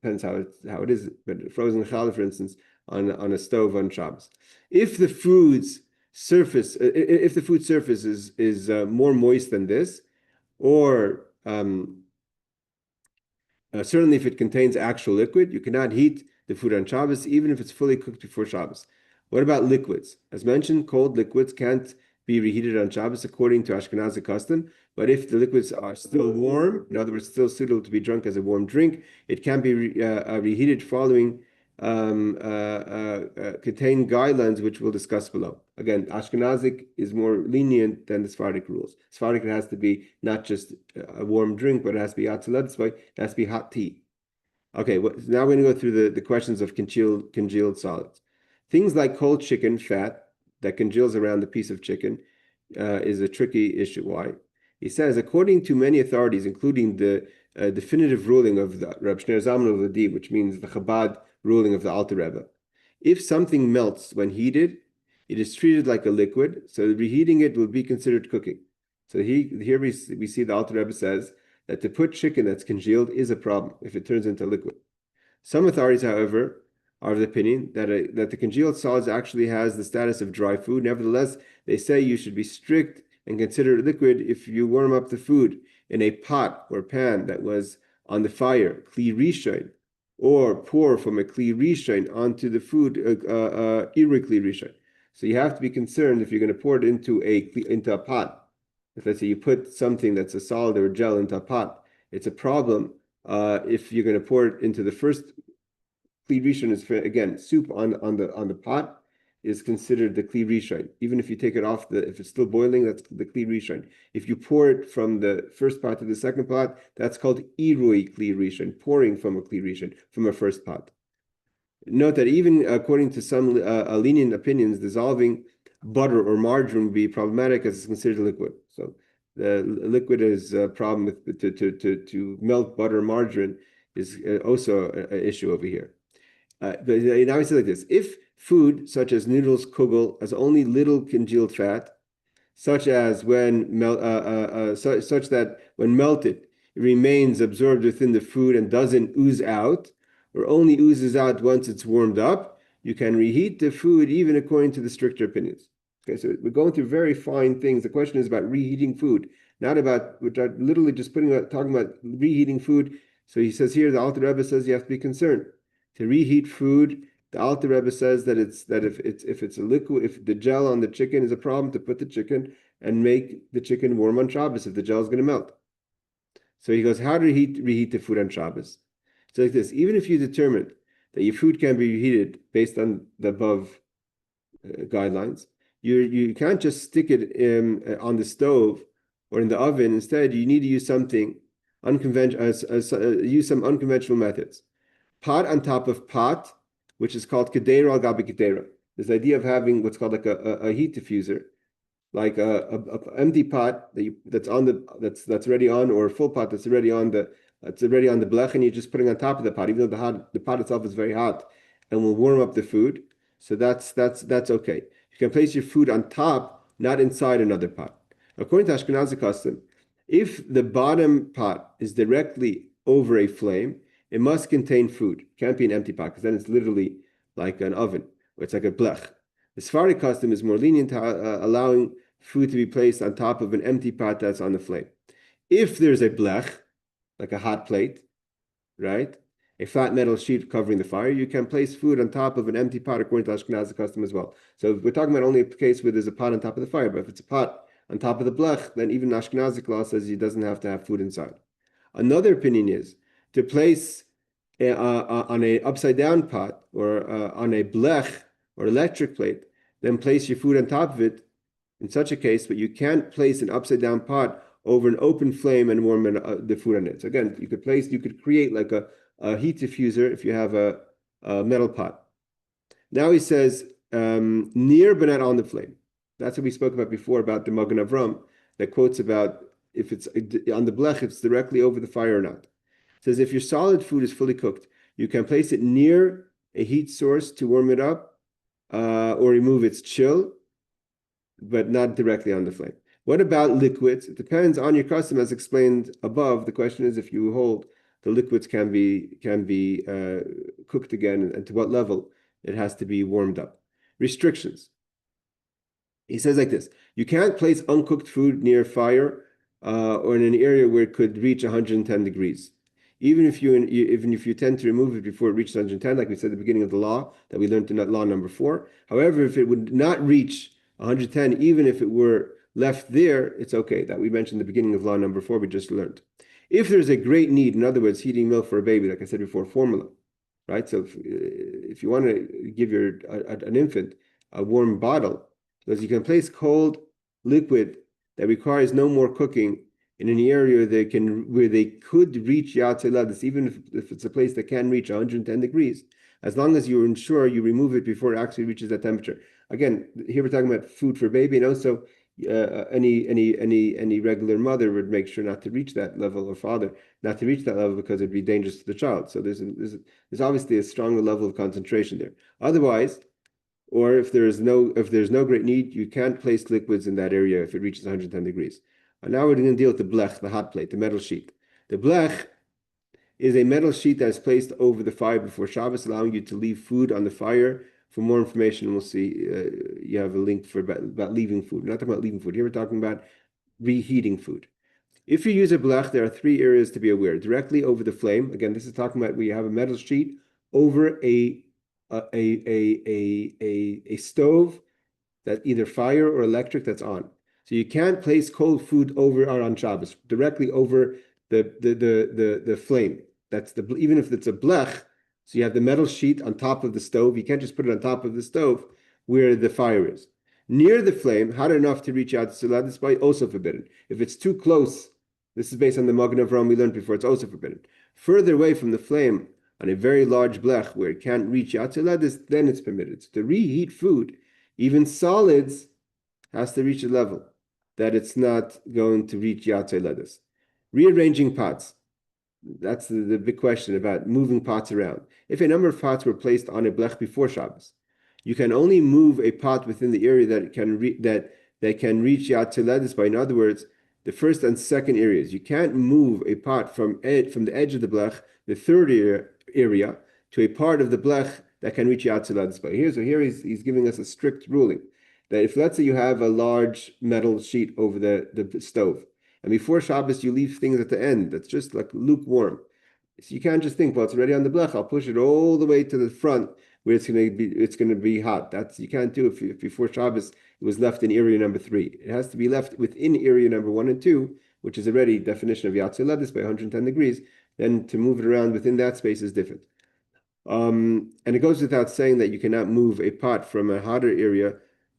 [SPEAKER 1] depends how it is, but frozen challah, for instance, on a stove on Shabbos. If the food surface is more moist than this, or certainly if it contains actual liquid, you cannot heat the food on Shabbos, even if it's fully cooked before Shabbos. What about liquids? As mentioned, cold liquids can't be reheated on Shabbos according to Ashkenazi custom, but if the liquids are still warm, in other words, still suitable to be drunk as a warm drink, it can be reheated following contain guidelines, which we'll discuss below. Again, Ashkenazic is more lenient than the Sephardic rules. Sephardic, it has to be not just a warm drink, but it has to be atzalah, it has to be hot tea. Okay, now we're going to go through the questions of congealed solids. Things like cold chicken fat that congeals around the piece of chicken is a tricky issue. Why? He says, according to many authorities, including the definitive ruling of the Reb Shneur Zalman of Ladi, which means the Chabad ruling of the Alter Rebbe, if something melts when heated, it is treated like a liquid, so reheating it will be considered cooking. So here we see the Alter Rebbe says that to put chicken that's congealed is a problem if it turns into liquid. Some authorities, however, are of the opinion that the congealed solids actually has the status of dry food. Nevertheless, they say you should be strict and consider it liquid if you warm up the food in a pot or pan that was on the fire, kli rishon, or pour from a kli rishon onto the food, irui kli rishon. So you have to be concerned if you're going to pour it into a pot. If let's say you put something that's a solid or a gel into a pot, it's a problem if you're going to pour it into the first kli rishon. Is again, soup on the pot is considered the kli rishon. Even if you take it off if it's still boiling, that's the kli rishon. If you pour it from the first pot to the second pot, that's called irui kli rishon, pouring from a kli rishon, from a first pot. Note that even according to some lenient opinions, dissolving butter or margarine would be problematic as it's considered liquid. So the liquid is a problem with to melt butter or margarine is also an issue over here. But now we say like this: if food such as noodles, kugel, has only little congealed fat, such that when melted, it remains absorbed within the food and doesn't ooze out, or only oozes out once it's warmed up, you can reheat the food even according to the stricter opinions. Okay, so we're going through very fine things. The question is about reheating food, not about, which are literally just talking about reheating food. So he says here, the Alter Rebbe says you have to be concerned. To reheat food, the Alter Rebbe says that if it's a liquid, if the gel on the chicken is a problem, to put the chicken and make the chicken warm on Shabbos if the gel is going to melt. So he goes, how to reheat the food on Shabbos? It's like this: even if you determine that your food can be reheated based on the above guidelines, you can't just stick it on the stove or in the oven. Instead, you need to use something use some unconventional methods. Pot on top of pot, which is called kedera al gabi kedera. This idea of having what's called like a heat diffuser, like a empty pot that's already on, or a full pot that's already on the blech, and you're just putting on top of the pot, even though the pot itself is very hot and will warm up the food. So that's okay. You can place your food on top, not inside another pot. According to Ashkenazi custom, If the bottom pot is directly over a flame, it must contain food. It can't be an empty pot, because then it's literally like an oven, or it's like a blech. The Sephardic custom is more lenient to allowing food to be placed on top of an empty pot that's on the flame. If there's a blech, like a hot plate, right, a flat metal sheet covering the fire, you can place food on top of an empty pot according to Ashkenazi custom as well. So we're talking about only a case where there's a pot on top of the fire, but if it's a pot on top of the blech, then even Ashkenazi law says he doesn't have to have food inside. Another opinion is to place on a upside down pot or on a blech or electric plate, then place your food on top of it in such a case, but you can't place an upside down pot over an open flame and warm the food on it. So again, you could create like a heat diffuser if you have a metal pot. Now he says near but not on the flame. That's what we spoke about before about the Magen Avram that quotes about if it's on the blech, it's directly over the fire or not. It says if your solid food is fully cooked, you can place it near a heat source to warm it up or remove its chill, but not directly on the flame. What about liquids? It depends on your custom, as explained above. The question is if you hold the liquids can be cooked again, and to what level it has to be warmed up. Restrictions. He says like this: you can't place uncooked food near fire or in an area where it could reach 110 degrees. Even if you tend to remove it before it reaches 110, like we said at the beginning of the law that we learned in law number 4. However, if it would not reach 110, even if it were left there, it's okay. That we mentioned at the beginning of law number 4, we just learned. If there's a great need, in other words, heating milk for a baby, like I said before, formula, right? So if you want to give an infant a warm bottle, because you can place cold liquid that requires no more cooking in an area where they could reach Yatzeladis, even if it's a place that can reach 110 degrees, as long as you ensure you remove it before it actually reaches that temperature. Again, here we're talking about food for baby, and also any regular mother would make sure not to reach that level, or father not to reach that level, because it'd be dangerous to the child. So there's obviously a stronger level of concentration there. Otherwise, or if there's no great need, you can't place liquids in that area if it reaches 110 degrees. And now we're going to deal with the blech, the hot plate, the metal sheet. The blech is a metal sheet that is placed over the fire before Shabbos, allowing you to leave food on the fire. For more information, we'll see you have a link about leaving food. We're not talking about leaving food. Here we're talking about reheating food. If you use a blech, there are 3 areas to be aware. Directly over the flame. Again, this is talking about where you have a metal sheet over a stove that either fire or electric that's on. So you can't place cold food over or on Shabbos, directly over the flame. That's even if it's a blech. So you have the metal sheet on top of the stove. You can't just put it on top of the stove where the fire is. Near the flame, hot enough to reach out to Salah, this is also forbidden. If it's too close, this is based on the Magen Avram we learned before, it's also forbidden. Further away from the flame, on a very large blech where it can't reach out to Yatzilad, then it's permitted. So to reheat food, even solids, has to reach a level that it's not going to reach Yatzilad. Rearranging pots. That's the big question about moving pots around. If a number of pots were placed on a blech before Shabbos, you can only move a pot within the area that can reach Yatzilad by, in other words, the first and second areas. You can't move a pot from the edge of the blech, the third area, to a part of the blech that can reach Yatzilad. Here he's giving us a strict ruling that if, let's say, you have a large metal sheet over the stove, and before Shabbos you leave things at the end that's just like lukewarm, so you can't just think, well, it's already on the blech, I'll push it all the way to the front where it's going to be hot. You can't do if before Shabbos it was left in area number 3. It has to be left within area number 1 and 2, which is already definition of Yatzilad by 110 degrees. Then to move it around within that space is different. And it goes without saying that you cannot move a pot from a hotter area.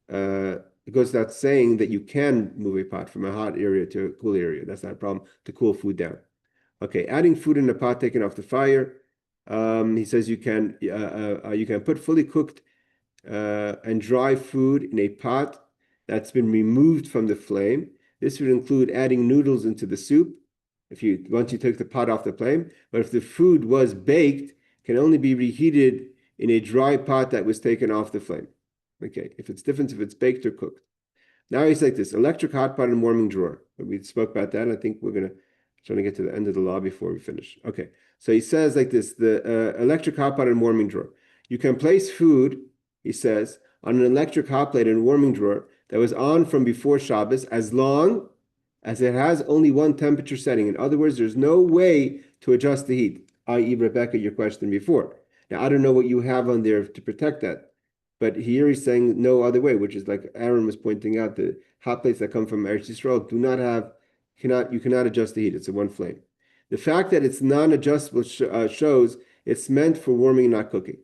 [SPEAKER 1] It goes without saying that you can move a pot from a hot area to a cool area. That's not a problem, to cool food down. Okay, adding food in a pot taken off the fire. He says you can put fully cooked and dry food in a pot that's been removed from the flame. This would include adding noodles into the soup once you take the pot off the flame. But if the food was baked, it can only be reheated in a dry pot that was taken off the flame. Okay, if it's different if it's baked or cooked. Now he's like this, electric hot pot and warming drawer. We spoke about that. I think we're trying to get to the end of the law before we finish. Okay, so he says like this, the electric hot pot and warming drawer. You can place food, he says, on an electric hot plate and warming drawer that was on from before Shabbos as long as it has only one temperature setting. In other words, there's no way to adjust the heat, i.e., Rebecca, your question before. Now, I don't know what you have on there to protect that. But here he's saying no other way, which is like Aaron was pointing out, the hot plates that come from Eretz Yisrael do not have, you cannot adjust the heat. It's a one flame. The fact that it's non-adjustable shows it's meant for warming, not cooking.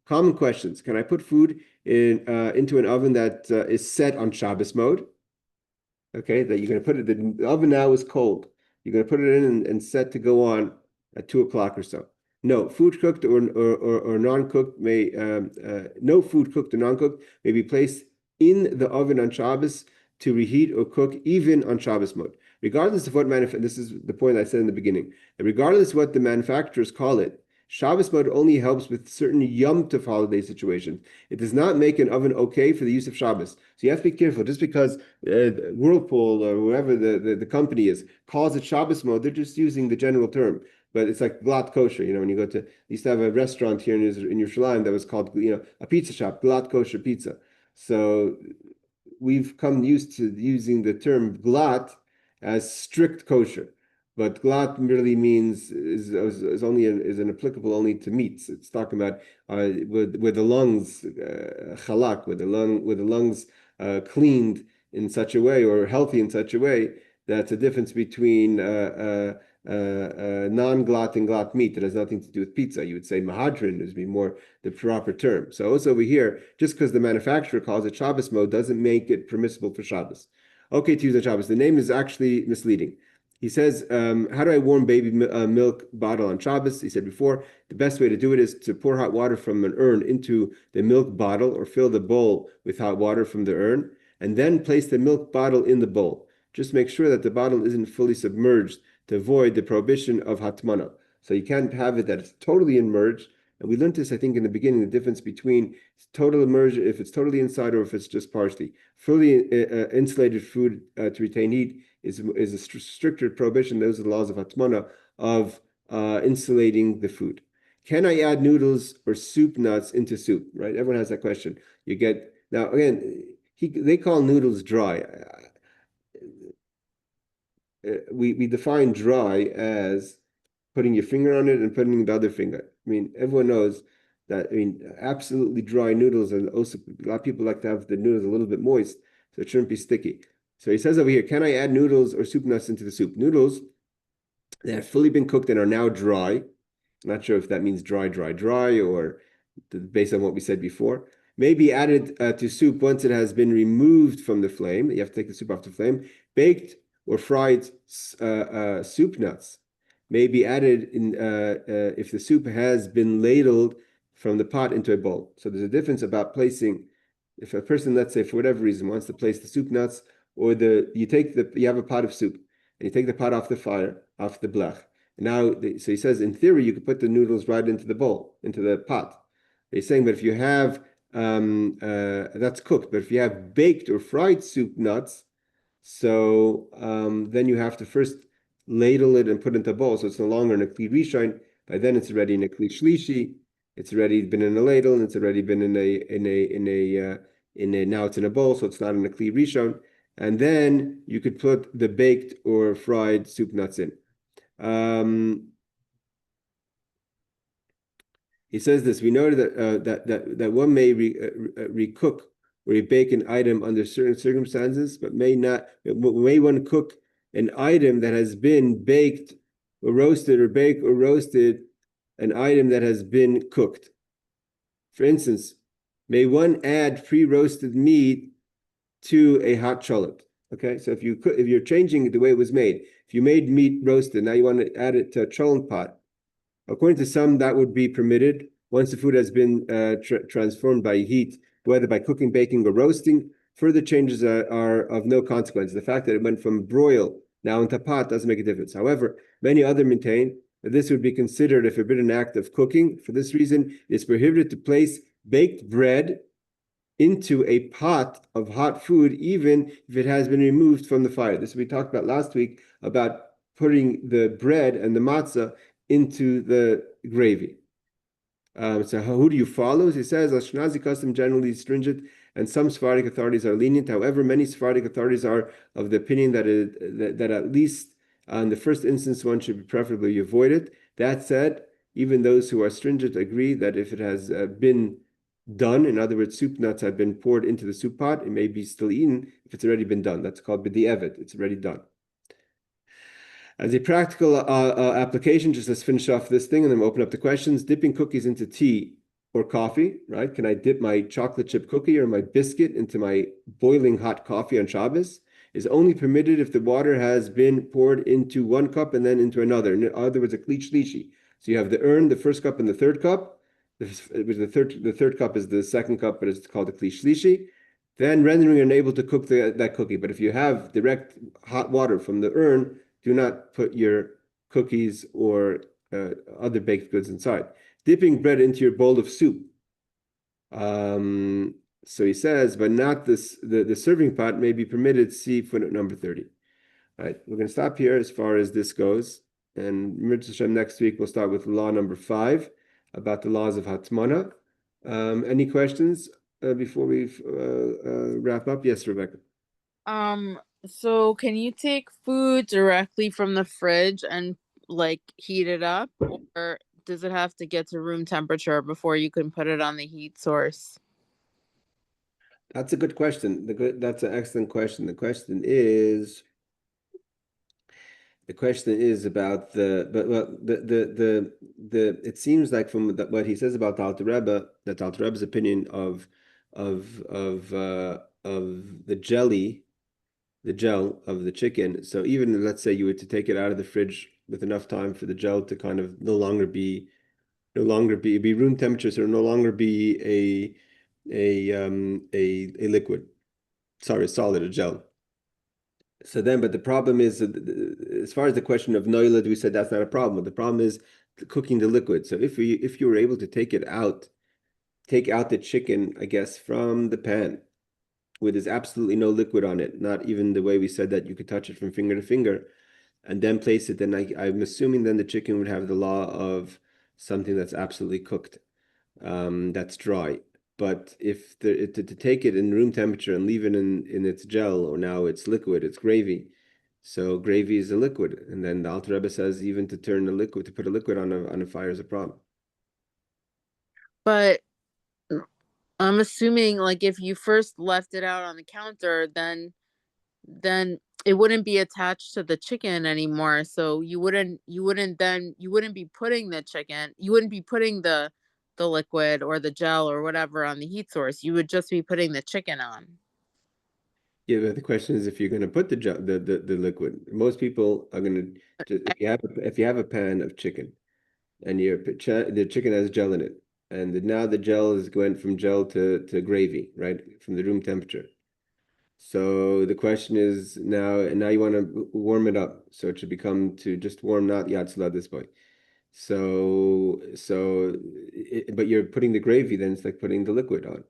[SPEAKER 1] Common questions. Can I put food into an oven that is set on Shabbos mode? Okay, that you're going to put it, the oven now is cold. You're going to put it in and set to go on at 2 o'clock or so. No, food cooked or non-cooked may no food cooked or non-cooked may be placed in the oven on Shabbos to reheat or cook even on Shabbos mode, regardless of what this is the point I said in the beginning. Regardless of what the manufacturers call it, Shabbos mode only helps with certain Yom Tov holiday situations. It does not make an oven okay for the use of Shabbos. So you have to be careful. Just because Whirlpool or whoever the company is calls it Shabbos mode, they're just using the general term. But it's like Glat Kosher, when you go to, used to have a restaurant here in Yerushalayim that was called, a pizza shop, Glat Kosher Pizza. So we've come used to using the term Glat as strict kosher, but Glat really means is applicable only to meats. It's talking about with the lungs chalak, with the lungs cleaned in such a way or healthy in such a way. That's a difference between non-glat and glat meat that has nothing to do with pizza. You would say mahadrin is be more the proper term. So also over here, just because the manufacturer calls it Shabbos mode doesn't make it permissible for Shabbos. Okay, to use on Shabbos. The name is actually misleading. He says, how do I warm baby milk bottle on Shabbos? He said before, the best way to do it is to pour hot water from an urn into the milk bottle or fill the bowl with hot water from the urn and then place the milk bottle in the bowl. Just make sure that the bottle isn't fully submerged to avoid the prohibition of hatmana. So you can't have it that it's totally immersed. And we learned this, I think, in the beginning, the difference between total immersion, if it's totally inside or if it's just partially. Fully insulated food to retain heat is a stricter prohibition. Those are the laws of hatmana, of insulating the food. Can I add noodles or soup nuts into soup? Right? Everyone has that question. Now again, they call noodles dry. We define dry as putting your finger on it and putting the other finger. I mean, everyone knows that. I mean, absolutely dry noodles, and also a lot of people like to have the noodles a little bit moist, so it shouldn't be sticky. So he says over here, can I add noodles or soup nuts into the soup? Noodles that have fully been cooked and are now dry. I'm not sure if that means dry, or based on what we said before. May be added to soup once it has been removed from the flame. You have to take the soup off the flame. Baked or fried soup nuts may be added in if the soup has been ladled from the pot into a bowl. So there's a difference about placing. If a person, let's say, for whatever reason, wants to place the soup nuts, or you have a pot of soup and you take the pot off the fire, off the blech. And now, so he says, in theory, you could put the noodles right into the bowl, into the pot. He's saying, but if you have that's cooked, but if you have baked or fried soup nuts, so then you have to first ladle it and put it into a bowl, so it's no longer in a kli rishon. By then, it's already in a kli shlishi. It's already been in a ladle, and it's already been now it's in a bowl, so it's not in a kli rishon. And then you could put the baked or fried soup nuts in. He says this. We know that one may recook or bake an item under certain circumstances, but may one cook an item that has been baked or roasted, or bake or roasted an item that has been cooked. For instance, may one add pre-roasted meat to a hot cholent? Okay, so if you're changing the way it was made, if you made meat roasted, now you want to add it to a cholent pot. According to some, that would be permitted once the food has been transformed by heat, whether by cooking, baking, or roasting. Further changes are of no consequence. The fact that it went from broil now into pot doesn't make a difference. However, many others maintain that this would be considered a forbidden act of cooking. For this reason, it's prohibited to place baked bread into a pot of hot food, even if it has been removed from the fire. This we talked about last week about putting the bread and the matzah into the gravy. So who do you follow? He says Ashkenazi custom generally stringent, and some Sephardic authorities are lenient. However, many Sephardic authorities are of the opinion that at least in the first instance one should be preferably avoided. That said, even those who are stringent agree that if it has been done, in other words, soup nuts have been poured into the soup pot, it may be still eaten if it's already been done. That's called b'di'evet. It's already done. As a practical application, just let's finish off this thing and then we'll open up the questions. Dipping cookies into tea or coffee, right? Can I dip my chocolate chip cookie or my biscuit into my boiling hot coffee on Shabbos? Is only permitted if the water has been poured into one cup and then into another. In other words, a kli shlishi. So you have the urn, the first cup, and the third cup. The third cup is the second cup, but it's called a kli shlishi. Then rendering unable to cook that cookie. But if you have direct hot water from the urn, do not put your cookies or other baked goods inside. Dipping bread into your bowl of soup. So he says, but not this. The serving pot may be permitted. See footnote number 30. All right, we're going to stop here as far as this goes. And next week we'll start with law number 5 about the laws of Hatmana. Any questions before we wrap up? Yes, Rebecca.
[SPEAKER 3] So can you take food directly from the fridge and like heat it up, or does it have to get to room temperature before you can put it on the heat source?
[SPEAKER 1] That's a good question. That's an excellent question. The question is about it seems like from what he says about the Alter Rebbe, that the Alter Rebbe's opinion of the gel of the chicken. So even let's say you were to take it out of the fridge with enough time for the gel to kind of no longer be room temperature, so no longer be a liquid. Sorry, a solid, a gel. So then, but the problem is, as far as the question of noilad, we said that's not a problem. The problem is cooking the liquid. So if you were able to take out the chicken, I guess, from the pan, where there's absolutely no liquid on it, not even the way we said that you could touch it from finger to finger, and then place it, then I'm assuming then the chicken would have the law of something that's absolutely cooked, that's dry. But if to take it in room temperature and leave it in its gel, or now it's liquid, it's gravy. So gravy is a liquid, and then the Alter Rebbe says even to put a liquid on a fire is a problem.
[SPEAKER 3] But I'm assuming like if you first left it out on the counter, then it wouldn't be attached to the chicken anymore. So you wouldn't be putting the chicken, you wouldn't be putting the liquid or the gel or whatever on the heat source. You would just be putting the chicken on.
[SPEAKER 1] Yeah, but the question is if you're going to put the liquid. Most people are going to, if you have a pan of chicken and the chicken has gel in it, and now the gel is going from gel to gravy, right, from the room temperature. So the question is now you want to warm it up, so it should become to just warm, not yatzla this way. But you're putting the gravy, then it's like putting the liquid on.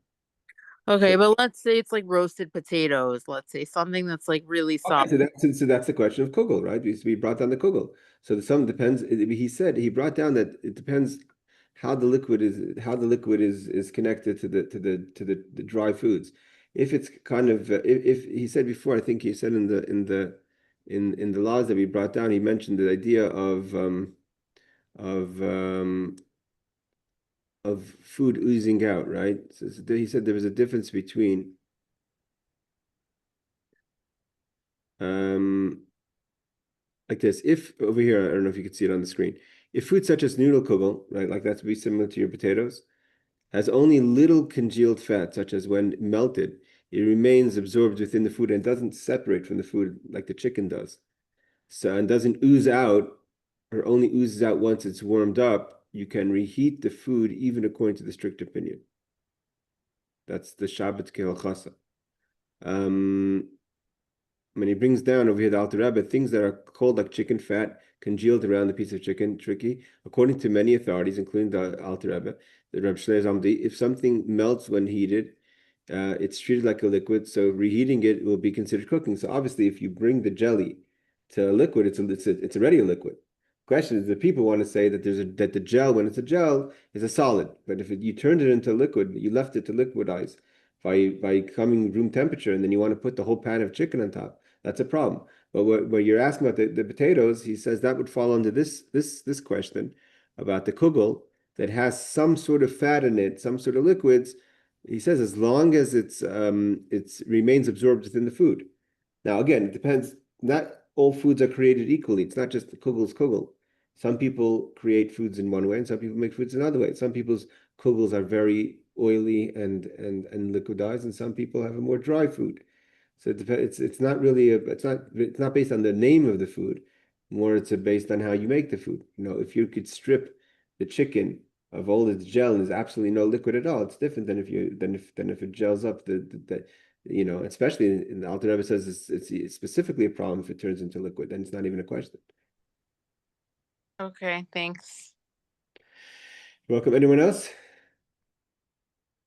[SPEAKER 3] Okay, but let's say it's like roasted potatoes. Let's say something that's like really soft.
[SPEAKER 1] Okay, so that's the question of kugel, right? We brought down the kugel. So some depends. He brought down that it depends how the liquid is connected to the dry foods. If it's kind of if he said before, I think he said in the laws that we brought down, he mentioned the idea of food oozing out, right? So he said there was a difference between like this. If over here, I don't know if you can see it on the screen. If food such as noodle kugel, right, like that's be similar to your potatoes, has only little congealed fat, such as when melted, it remains absorbed within the food and doesn't separate from the food like the chicken does. So, and doesn't ooze out, or only oozes out once it's warmed up, you can reheat the food even according to the strict opinion. That's the Shabbat Kehilchatah. When he brings down over here the Alter Rebbe, things that are cold like chicken fat congealed around the piece of chicken, tricky. According to many authorities, including the Alter Rebbe, the Reb Shlomo Zamdi, if something melts when heated, it's treated like a liquid, so reheating it will be considered cooking. So obviously, if you bring the jelly to a liquid, it's already a liquid. Question is, the people want to say that that the gel, when it's a gel, is a solid. But if you turned it into liquid, you left it to liquidize by coming room temperature, and then you want to put the whole pan of chicken on top, that's a problem. But what you're asking about the potatoes, he says that would fall under this question about the kugel that has some sort of fat in it, some sort of liquids. He says as long as it's remains absorbed within the food. Now again, it depends. Not all foods are created equally. It's not just the kugel's kugel. Some people create foods in one way, and some people make foods another way. Some people's kugels are very oily and liquidized, and some people have a more dry food. So it depends. It's not really it's not based on the name of the food. More, it's based on how you make the food. If you could strip the chicken of all its gel and there's absolutely no liquid at all, it's different than if it gels up. Especially in the Alter Rebbe says it's specifically a problem if it turns into liquid. Then it's not even a question.
[SPEAKER 3] Okay, thanks.
[SPEAKER 1] You're welcome. Anyone else?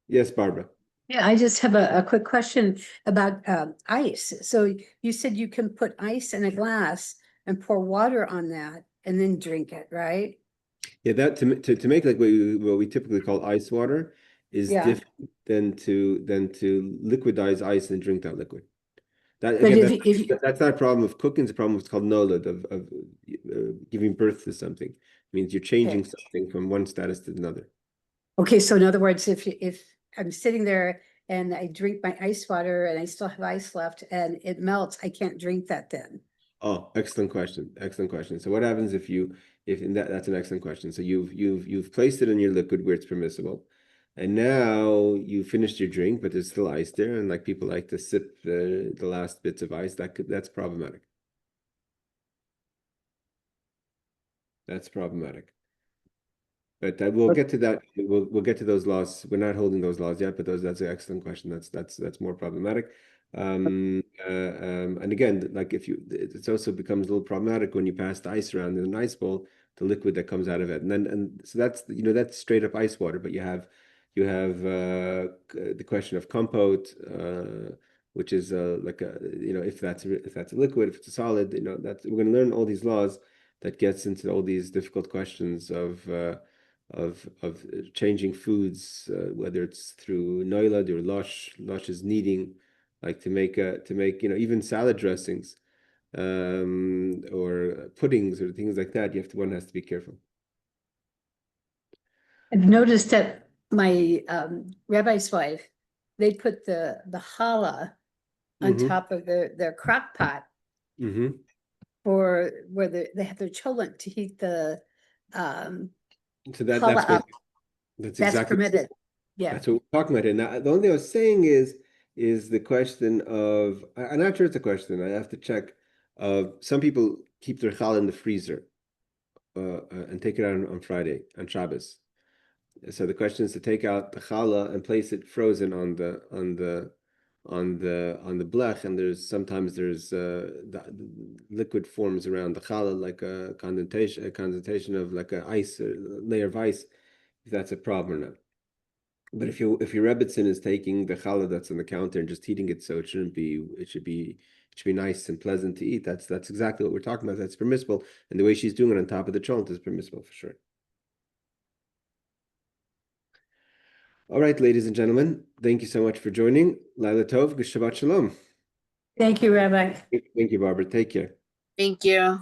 [SPEAKER 1] Yes, Barbara.
[SPEAKER 2] Yeah, I just have a quick question about ice. So you said you can put ice in a glass and pour water on that and then drink it, right?
[SPEAKER 1] Yeah, that to make like what we typically call ice water is different than to liquidize ice and drink that liquid. That
[SPEAKER 2] But
[SPEAKER 1] again,
[SPEAKER 2] if
[SPEAKER 1] that's not a problem of cooking. It's a problem. It's called nolad of giving birth to something. It means you're changing something from one status to another.
[SPEAKER 2] Okay, so in other words, if I'm sitting there and I drink my ice water and I still have ice left and it melts, I can't drink that then.
[SPEAKER 1] Oh, excellent question. Excellent question. So what happens if that's an excellent question. So you've placed it in your liquid where it's permissible, and now you finished your drink, but there's still ice there, and like people like to sip the last bits of ice. That's problematic. That's problematic. But we'll get to that. We'll get to those laws. We're not holding those laws yet, but that's an excellent question. That's more problematic. And again, like it also becomes a little problematic when you pass the ice around in an ice bowl, the liquid that comes out of it, and so that's straight up ice water. But you have the question of compote, which is if that's a liquid, if it's a solid, that we're going to learn all these laws that gets into all these difficult questions of changing foods, whether it's through noilad or lush. Lush is kneading, like to make even salad dressings, or puddings or things like that. One has to be careful.
[SPEAKER 2] I've noticed that my rabbi's wife, they put the challah on top of their crock pot for where they have their cholent to heat the
[SPEAKER 1] So
[SPEAKER 2] challah up.
[SPEAKER 1] That's
[SPEAKER 2] That's
[SPEAKER 1] exactly
[SPEAKER 2] permitted. Yeah.
[SPEAKER 1] that's what we're talking about. And now, the only thing I was saying is the question of, I'm not sure it's a question. I have to check. Some people keep their challah in the freezer and take it out on Friday, on Shabbos. So the question is to take out the challah and place it frozen on the blech, and sometimes there's the liquid forms around the challah, like a condensation of like a layer of ice, if that's a problem or not. But if your Rebbitzin is taking the challah that's on the counter and just heating it, so it should be nice and pleasant to eat. That's exactly what we're talking about. That's permissible, and the way she's doing it on top of the cholent is permissible for sure. All right, ladies and gentlemen, thank you so much for joining. Laila Tov, Shabbat Shalom.
[SPEAKER 2] Thank you, Rabbi.
[SPEAKER 1] Thank you, Barbara. Take care.
[SPEAKER 3] Thank you.